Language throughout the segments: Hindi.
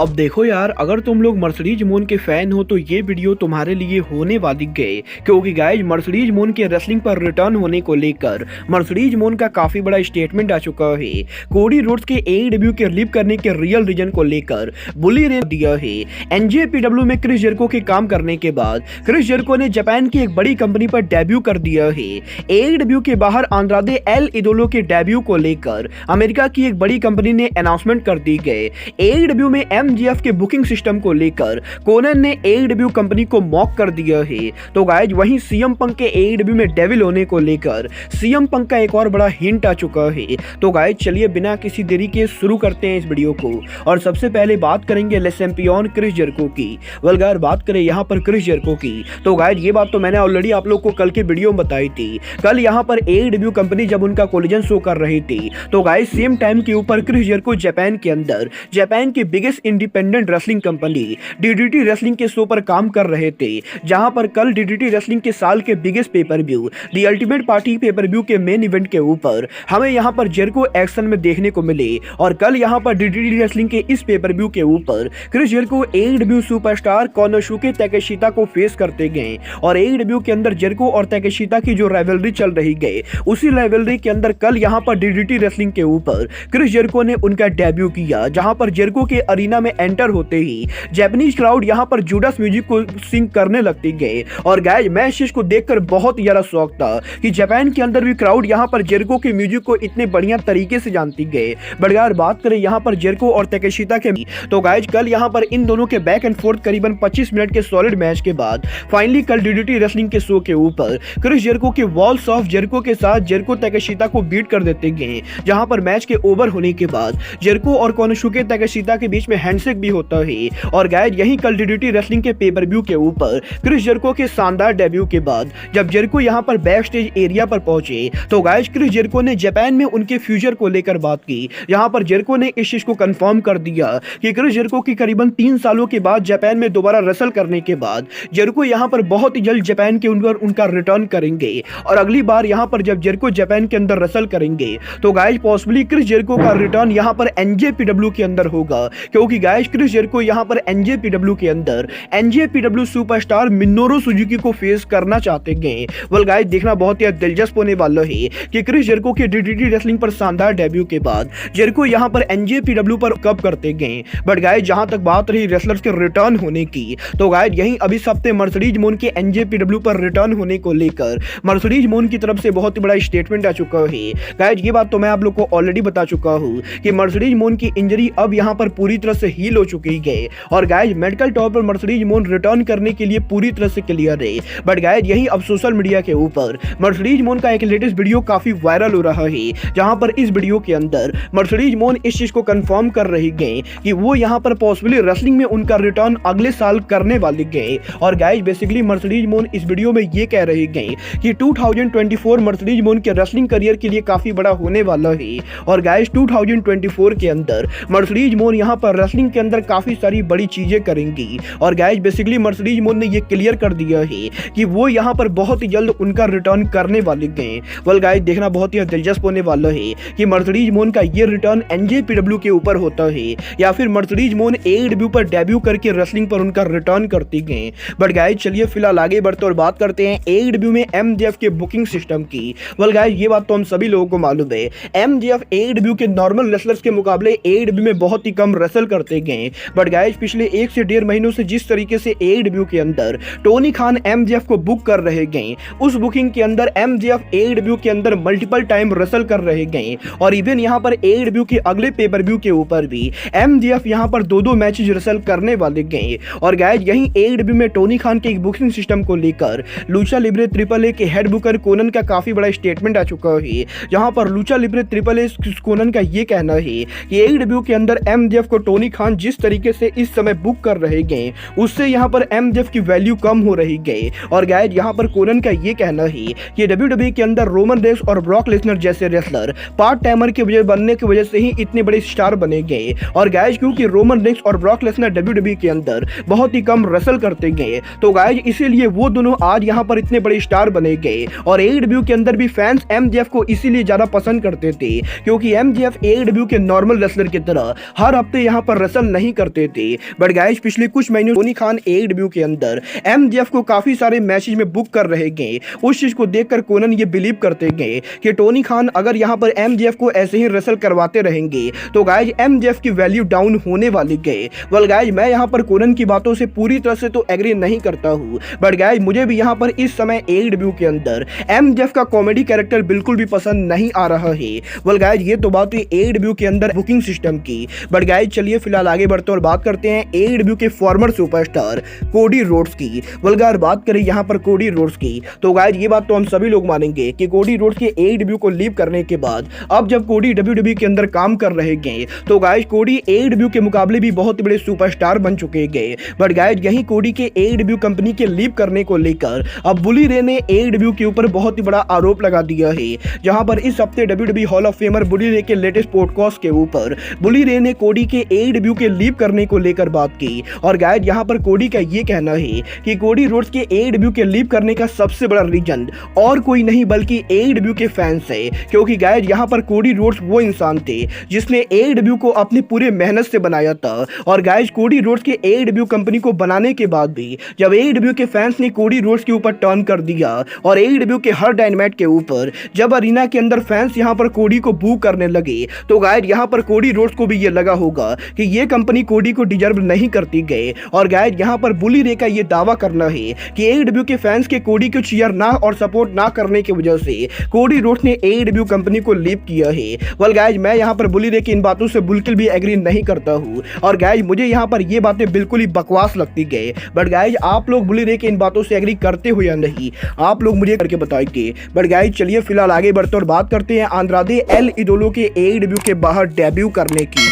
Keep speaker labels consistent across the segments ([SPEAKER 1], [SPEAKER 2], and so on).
[SPEAKER 1] अब देखो यार, अगर तुम लोग मर्सिडीज मून के फैन हो तो ये वीडियो तुम्हारे लिए होने वाली गए, क्योंकि गाइज मर्सिडीज मून के रेसलिंग पर रिटर्न होने को लेकर मर्सिडीज मून का काफी बड़ा स्टेटमेंट आ चुका है। कोडी रोड्स के एईडब्ल्यू के रिलीव करने के रियल रीजन को लेकर बुली ने दिया है। एनजेपीडब्ल्यू में क्रिस जेरिको के काम करने के बाद क्रिस जेरिको ने जापान की एक बड़ी कंपनी पर डेब्यू कर दिया है। एईडब्ल्यू के बाहर आंद्रादे एल इदोलो के डेब्यू को लेकर अमेरिका की एक बड़ी कंपनी ने अनाउंसमेंट कर दी गई। एईडब्ल्यू में एमजीएफ के बुकिंग सिस्टम को लेकर कोनन ने एईडब्ल्यू कंपनी को मॉक कर दिया है। तो गाइज वहीं सीएम पंक के एईडब्ल्यू में डेविल होने को लेकर सीएम पंक का एक और बड़ा हिंट आ चुका है। तो गाइज चलिए बिना किसी देरी के शुरू करते हैं इस वीडियो को। और सबसे पहले बात करेंगे ले चैंपियन क्रिस जेरिको की। वल्गार बात करें यहाँ पर क्रिस जेरिको की, तो गाइज ये बात तो मैंने ऑलरेडी आप लोग को कल के वीडियो में बताई थी। कल यहाँ पर एईडब्ल्यू कंपनी जब उनका कोलिजन शो कर रही थी तो गाइज सेम टाइम के ऊपर क्रिस जेरिको जापान के अंदर जापान की biggest independent wrestling company DDT wrestling के शो पर काम कर रहे थे, जहां पर कल डीडीटी रेसलिंग के साल के biggest pay per view the ultimate party paper view के मेन इवेंट के ऊपर हमें यहां पर जेरिको एक्शन में देखने को मिले। और कल यहां पर डीडीटी रेसलिंग के इस पेपर व्यू के ऊपर Chris Jericho AEW superstar Konosuke Takeshita को फेस करते गए। और एईडब्ल्यू के अंदर जेरिको और ताकेशिता की जो राइवलरी चल रही गई, उसी राइवलरी के अंदर कल यहां पर डीडीटी रेसलिंग के ऊपर क्रिस जेरिको ने उनका डेब्यू किया, जहां पर जेरिको के अरीना में एंटर होते ही जापानीज क्राउड यहां पर जुडास म्यूजिक को सिंग करने लगती गए। और गाइज मैं इस चीज को देखकर बहुत ही ज्यादा शौक था कि जापान के अंदर भी क्राउड यहां पर जेरिको के म्यूजिक को इतने बढ़िया तरीके से जानती गए। बट यार बात करें यहां पर जेरिको और ताकेशिता के, तो गाइज कल यहां पर इन दोनों के बैक एंड फोर्थ करीबन 25 मिनट के सॉलिड मैच के बाद फाइनली कल डीडीटी रेसलिंग के शो के ऊपर क्रिस जेरिको के वॉल्स ऑफ जेरिको के साथ जेरिको ताकेशिता को बीट कर देते गए। जहां पर मैच के ओवर होने के बाद जेरिको और कोनोशुके ताकेशिता के बीच में हैंडशेक भी होता है। और गाइज यही कल डीडीटी रेसलिंग के पेपर व्यू के ऊपर क्रिस जेरिको के शानदार डेब्यू के बाद जब जेरिको यहां पर बैक स्टेज एरिया पर पहुंचे तो गाइज क्रिस जेरिको ने जापान में उनके फ्यूचर को लेकर बात की। यहां पर जेरिको ने इस चीज को कंफर्म कर दिया कि क्रिस जेरिको की करीबन 3 सालों के बाद जापान में दोबारा रेसल करने के बाद जेरिको यहां पर बहुत ही जल्द जापान के अंदर उनका रिटर्न करेंगे। और अगली बार यहां पर जब जेरिको जापान के अंदर रेसल करेंगे तो गाइज पॉसिबली क्रिस जेरिको का रिटर्न यहां पर एनजेपीडब्ल्यू के अंदर होगा, क्योंकि गाइज क्रिस जेरिको यहां पर एनजेपीडब्ल्यू के अंदर एनजेपीडब्ल्यू सुपरस्टार मिनोरू सुजुकी को फेस करना चाहते हैं। वेल गाइस देखना बहुत ही दिलचस्प होने वाला है कि क्रिस जेरिको के डीडीटी रेसलिंग पर शानदार डेब्यू के बाद जेरिको यहां पर एनजेपीडब्ल्यू पर कब करते गए। बट गाइस जहां तक बात रही रेसलर्स के रिटर्न होने की, तो गाइस यही अभी हफ्ते मर्सिडीज मून के एनजेपीडब्ल्यू पर रिटर्न होने को लेकर मर्सिडीज मून की तरफ से बहुत ही बड़ा स्टेटमेंट आ चुका है। गाइस ये बात तो मैं आप लोग को ऑलरेडी बता चुका हूं कि मर्सिडीज मून की इंजरी अब यहां पर पूरी तरह से हील हो चुकी है। और गाइज मेडिकल टॉप पर मर्सिडीज मून रिटर्न करने के लिए पूरी तरह से क्लियर है। बट गाइज यही अब सोशल मीडिया के ऊपर मर्सिडीज मून का एक लेटेस्ट वीडियो काफी वायरल हो रहा है, जहां पर इस वीडियो के अंदर मर्सिडीज मून इस चीज को कंफर्म कर रही गए कि वो यहां पर पॉसिबली रेसलिंग में उनका रिटर्न अगले साल करने वाली गए। और गाइज बेसिकली मर्सिडीज मून इस वीडियो में ये कह रही गए कि 2024 मर्सिडीज मून के रेसलिंग करियर के लिए काफी बड़ा होने वाला है। और गाइज 2024 के अंदर मर्सिडीज मून यहां पर रेसलिंग के अंदर काफी सारी बड़ी चीजें करेंगी। और गाइज बेसिकली मर्सिडीज मून ने ये क्लियर कर दिया है कि वो यहां पर बहुत ही जल्द उनका रिटर्न करने वाले गए। वेल गाइज देखना बहुत ही दिलचस्प होने वाला है कि मर्सिडीज मून का ये रिटर्न एनजेपीडब्ल्यू के ऊपर होता है या फिर मर्सिडीज मून एईडब्ल्यू पर डेब्यू करके रेसलिंग पर उनका रिटर्न करती गए। बट गाइज चलिए फिलहाल आगे बढ़ते और बात करते हैं एईडब्ल्यू में एमजीएफ के बुकिंग सिस्टम की। वेल गाइज ये बात तो हम सभी लोगों को मालूम है, एमजीएफ एईडब्ल्यू के नॉर्मल रेसलर्स के मुकाबले एईडब्ल्यू में बहुत ही कम रेसल करते गए। बट गाइज पिछले 1 से 1.5 महीनों से जिस तरीके से एईडब्ल्यू के अंदर टोनी खान एमजीएफ को बुक कर रहे गए, उस बुकिंग के अंदर एमजीएफ एईडब्ल्यू के अंदर मल्टीपल टाइम रेसल कर रहे गए। और इवन यहां पर एईडब्ल्यू के अगले पेपर व्यू के ऊपर भी एमजीएफ यहां पर 2-2 मैचेस रेसल करने वाले गए। और गाइज यही एईडब्ल्यू में टोनी खान के एक बुकिंग सिस्टम को लेकर लूचा लिब्रे ट्रिपल ए के हेड बुकर कोनन का काफी बड़ा स्टेटमेंट आ चुका है, जहां पर Lucha Libre triple A Conan का ये कहना है कि एईडब्ल्यू के अंदर एमजीएफ को टोनी खान जिस तरीके से इस समय बुक कर रहे गए उससे यहां पर एमजीएफ की वैल्यू कम हो रही गई। और गाइज यहां पर कोनन का ये कहना है कि डब्ल्यूडब्ल्यूई के अंदर रोमन रेंस और ब्रॉक लेसनर जैसे रेसलर पार्ट टाइमर के वजह बनने की वजह से ही इतने बड़े स्टार बने गए। और गाइज क्योंकि रोमन रेंस और ब्रॉक लेसनर डब्ल्यूडब्ल्यूई के अंदर बहुत ही कम रेसल करते गए, तो गाइज इसीलिए वो दोनों आज यहां पर इतने बड़े स्टार बने गए। और एईडब्ल्यू के अंदर भी फैंस एमजीएफ को इसीलिए ज्यादा पसंद करते थे, क्योंकि एमजीएफ एईडब्ल्यू के नॉर्मल रेसलर की तरह हर हफ्ते यहां पर रेसल नहीं करते थे। बट गाइस पिछले कुछ महीनों टोनी खान AEW के अंदर MJF को काफी सारे मैचेज में बुक कर रहे गए। उस चीज को देखकर कोनन ये बिलीव करते गए कि टोनी खान अगर यहाँ पर MJF को ऐसे ही रेसल करवाते रहेंगे तो गाइस MJF की वैल्यू डाउन होने वाली गए। वेल गाइस मैं यहाँ पर कोनन की बातों से पूरी तरह से तो एग्री नहीं करता हूँ, बट गाइस मुझे भी यहाँ पर इस समय AEW के अंदर MJF का कॉमेडी कैरेक्टर बिल्कुल भी पसंद नहीं आ रहा है। वेल गाइस ये तो बात हुई AEW के अंदर बुकिंग सिस्टम की, बट गाइस चलिए फिलहाल आगे बढ़ते और बात करते हैं AEW के फॉर्मर सुपरस्टार कोडी रोड्स की। वेल गाइस बात करें यहाँ पर कोडी रोड्स की तो गाइस ये बात तो हम सभी लोग मानेंगे कि कोडी रोड्स के AEW को लीव करने के बाद अब जब कोडी WWE के अंदर काम कर रहे गए तो गाइस कोडी AEW के मुकाबले भी बहुत बड़े सुपरस्टार बन चुके गए। बट गाइस यही कोडी के AEW कंपनी के लीव करने को लेकर अब बुली रे ने AEW के ऊपर बहुत ही बड़ा आरोप लगा दिया है, जहां पर इस हफ्ते WWE हॉल ऑफ फेमर बुली रे के लेटेस्ट पॉडकास्ट के ऊपर बुली रे ने कोडी के AEW के लीव करने को लेकर बात की। और गाइस यहां पर कोडी का ये कहना है कि कोडी रोड्स के AEW के लीव करने का सबसे बड़ा रीजन और कोई नहीं बल्कि AEW के फैंस है, क्योंकि गाइस यहां पर कोडी रोड्स वो इंसान थे जिसने AEW को अपनी पूरे मेहनत से बनाया था। और गाइस कोडी रोड्स के AEW कंपनी को बनाने के बाद भी जब AEW के फैंस ने कोडी रोड्स के ऊपर टर्न कर दिया और AEW के हर डायनामाइट के ऊपर जब अरीना के अंदर फैंस यहां पर कोडी को बू करने लगे तो गाइस यहां पर कोडी रोड्स को भी ये लगा होगा कि ये कंपनी कोडी को डिजर्व नहीं करती गए। और गाइस यहां पर बुली रे का ये दावा करना है कि AEW के फैंस के कोडी को चीयर ना और सपोर्ट ना करने की वजह से कोडी रोड्स ने AEW कंपनी को लीव किया है। वेल गाइस मैं यहां पर बुली रे की इन बातों से बिल्कुल भी एग्री नहीं करता हूं और गाइस मुझे यहां पर ये बातें बिल्कुल ही बकवास लगती गए। बट गाइस आप लोग बुली रे के इन बातों से एग्री करते हो या नहीं, आप लोग मुझे करके बताइए। बट गाइस चलिए फिलहाल आगे बढ़ते और बात करते हैं आंद्रादे एल इदोलो के AEW के बाहर डेब्यू करने की।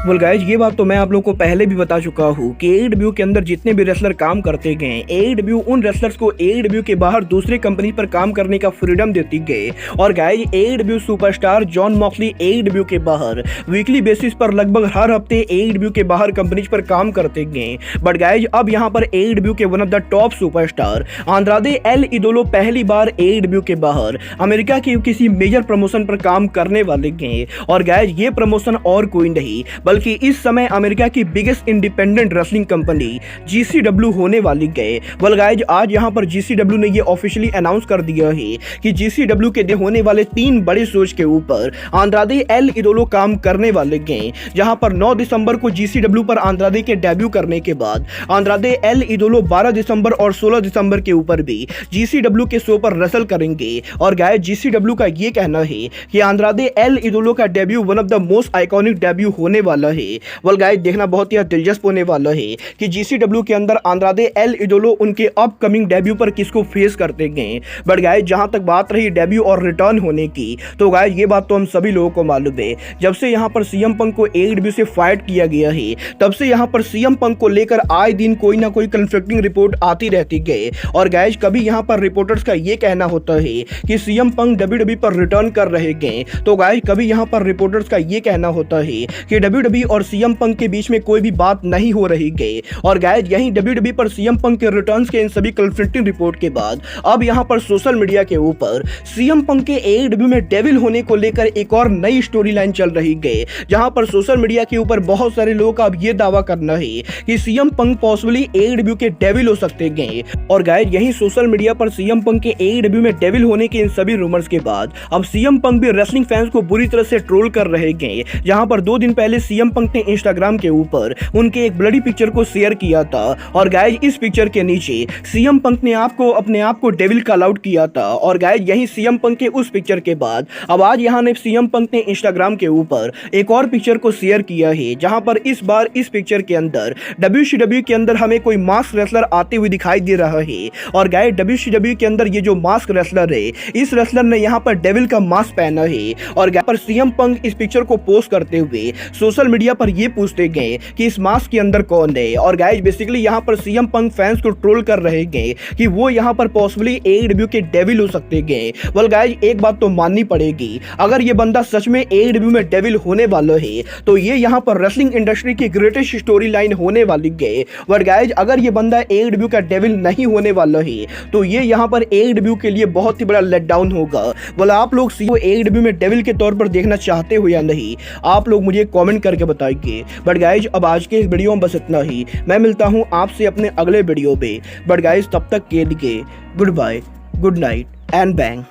[SPEAKER 1] वेल गाइस ये बात तो मैं आप लोग को पहले भी बता चुका हूँ कि AEW के अंदर जितने भी रेसलर काम करते गए AEW उन रेसलर्स को AEW के बाहर दूसरे कंपनी पर काम करने का फ्रीडम देती गए। और guys AEW superstar John Moxley AEW के बाहर वीकली बेसिस पर लगभग हर हफ्ते AEW के बाहर कंपनीज पर काम करते गए। बट गाइस अब यहाँ पर AEW के one of the top superstar Andrade El Idolo पहली बार AEW के बाहर अमेरिका के किसी मेजर प्रमोशन पर काम करने वाले गए। और गाइस ये प्रमोशन और कोई नहीं बल्कि इस समय अमेरिका की biggest independent wrestling company GCW होने वाली गए। वेल गाइस आज यहां पर GCW ने ये ऑफिशियली अनाउंस कर दिया है कि GCW के होने वाले 3 बड़े शोज के ऊपर आंद्रादे एल इदोलो काम करने वाले गए, जहां पर 9 दिसंबर को GCW पर आंद्रादे के डेब्यू करने के बाद आंद्रादे एल इदोलो 12 दिसंबर और 16 दिसंबर के ऊपर भी GCW के शो पर रेसल करेंगे। और गाइस GCW का ये कहना है कि आंद्रादे एल इदोलो का debut one of the most iconic debut होने वाला है। वेल गाइस देखना बहुत ही दिलचस्प होने वाला है कि GCW के अंदर आंद्रादे एल इदोलो उनके अपकमिंग डेब्यू पर किसको फेस करते गए। बट गाइस जहां तक बात रही डेब्यू और रिटर्न होने की तो गाइस ये बात तो हम सभी लोगों को मालूम है, जब से यहां पर CM पंक को AEW से फाइट किया गया है तब से यहां पर CM पंक को लेकर आए दिन कोई ना कोई कंफ्लिक्टिंग रिपोर्ट आती रहती गए। और गाइस कभी यहां पर रिपोर्टर्स का ये कहना होता है कि CM पंक WWE पर रिटर्न कर रहे गए, तो गाइस कभी यहां पर रिपोर्टर्स का ये कहना होता है कि WWE और CM पंक के बीच में कोई भी बात नहीं हो रही गई। और गाइस यहीं WWE पर CM पंक के रिटर्न्स के इन सभी कंफ्लिक्टिंग रिपोर्ट के बाद अब यहां पर सोशल मीडिया के ऊपर CM पंक के AEW में डेविल होने को लेकर एक और नई स्टोरी लाइन चल रही गई, जहां पर सोशल मीडिया के ऊपर बहुत सारे लोगों का अब ये दावा करना है कि CM पंक पॉसिबली AEW के डेविल हो सकते गए। और गाइस यहीं सोशल मीडिया पर CM पंक के AEW में डेविल होने के इन सभी रूमर्स के बाद अब CM पंक भी रेसलिंग फैंस को बुरी तरह से ट्रोल कर रहे गए, जहां पर 2 दिन पहले CM पंक ने इंस्टाग्राम के ऊपर उनके एक ब्लडी पिक्चर को शेयर किया था। और गाइस इस पिक्चर के नीचे CM पंक ने अपने आप को डेविल कॉल आउट किया था। और गाइस यही CM पंक के उस पिक्चर के बाद अब आज यहाँ ने CM पंक ने इंस्टाग्राम के ऊपर एक और पिक्चर को शेयर किया है, जहां पर इस बार इस पिक्चर के अंदर WCW के अंदर हमें कोई मास्क रेसलर आते हुए दिखाई दे रहा है। और गाइस WCW के अंदर ये जो मास्क रेसलर है, इस रेसलर ने यहाँ पर डेविल का मास्क पहना है। और गाइस पर CM पंक इस पिक्चर को पोस्ट करते हुए सोशल मीडिया पर ये पूछते गए कि इस मास्क के अंदर कौन है। और गाइस बेसिकली यहाँ पर CM पंक फैंस को ट्रोल कर रहे गए कि वो यहाँ पर पॉसिबली AEW के डेविल हो सकते गए। वेल गाइस एक बात तो माननी पड़ेगी, अगर ये बंदा सच में AEW में डेविल होने वाला है तो ये यहाँ पर रेसलिंग इंडस्ट्री की ग्रेटेस्ट स्टोरी लाइन होने वाली गए। बट गाइस अगर ये बंदा AEW का डेविल नहीं होने वाला है तो ये यहाँ पर AEW के लिए बहुत ही बड़ा लेट डाउन होगा। बोला आप लोग AEW में डेविल के तौर पर देखना चाहते हो या नहीं, आप लोग मुझे कमेंट करके बताएंगे। बट गाइज अब आज के इस वीडियो में बस इतना ही। मैं मिलता हूँ आपसे अपने अगले वीडियो पे। बट गाइज तब तक के लिए good bye, good night and bang.